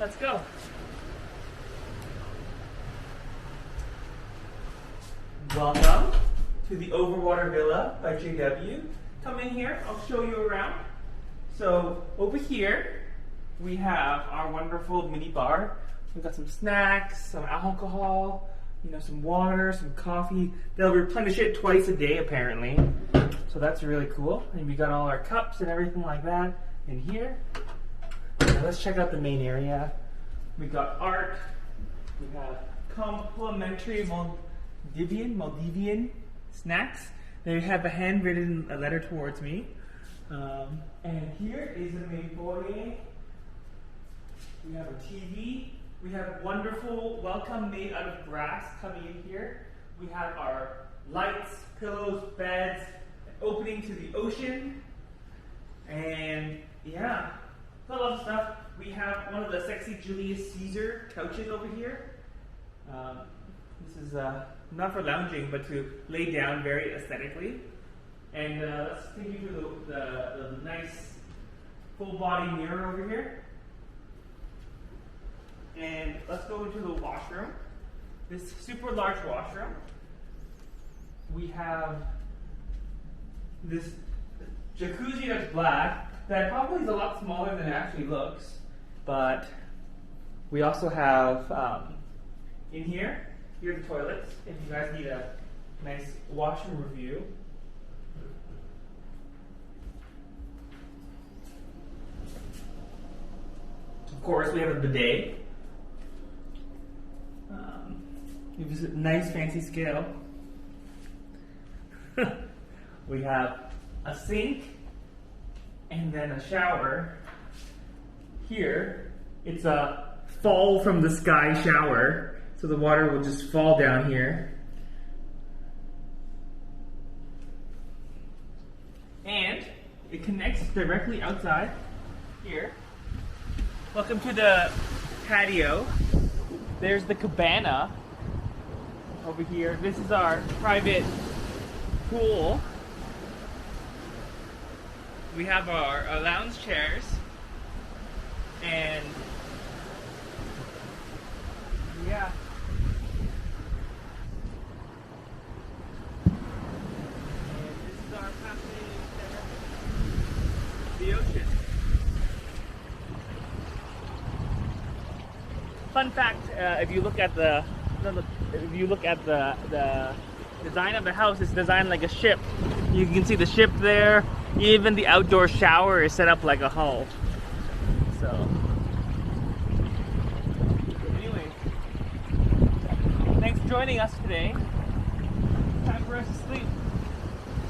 Let's go. Welcome to the Overwater Villa by JW. Come in here, I'll show you around. So over here, we have our wonderful mini bar. We've got some snacks, some alcohol, some water, some coffee. They'll replenish it twice a day apparently. So that's really cool. And we got all our cups and everything like that in here. Now let's check out the main area. We got art. We have complimentary Maldivian snacks. They have a handwritten letter towards me. And here is the main foyer. We have a TV. We have wonderful welcome made out of grass coming in here. We have our lights, pillows, beds, opening to the ocean. And yeah, a lot of stuff. We have one of the sexy Julius Caesar couches over here. This is not for lounging, but to lay down very aesthetically. And let's take you to the nice full body mirror over here. And let's go into the washroom. This super large washroom. We have this jacuzzi that's black that probably is a lot smaller than it actually looks. But we also have in here are the toilets if you guys need a nice washroom review. Of course, we have a bidet. We have a nice fancy scale. We have a sink and then a shower. Here, it's a fall from the sky shower, so the water will just fall down here. And it connects directly outside here. Welcome to the patio. There's the cabana over here. This is our private pool. We have our lounge chairs. And yeah. And this is our fascinating the ocean. Fun fact: if you look at the design of the house, it's designed like a ship. You can see the ship there. Even the outdoor shower is set up like a hull. So, anyway, thanks for joining us today. Time for us to sleep.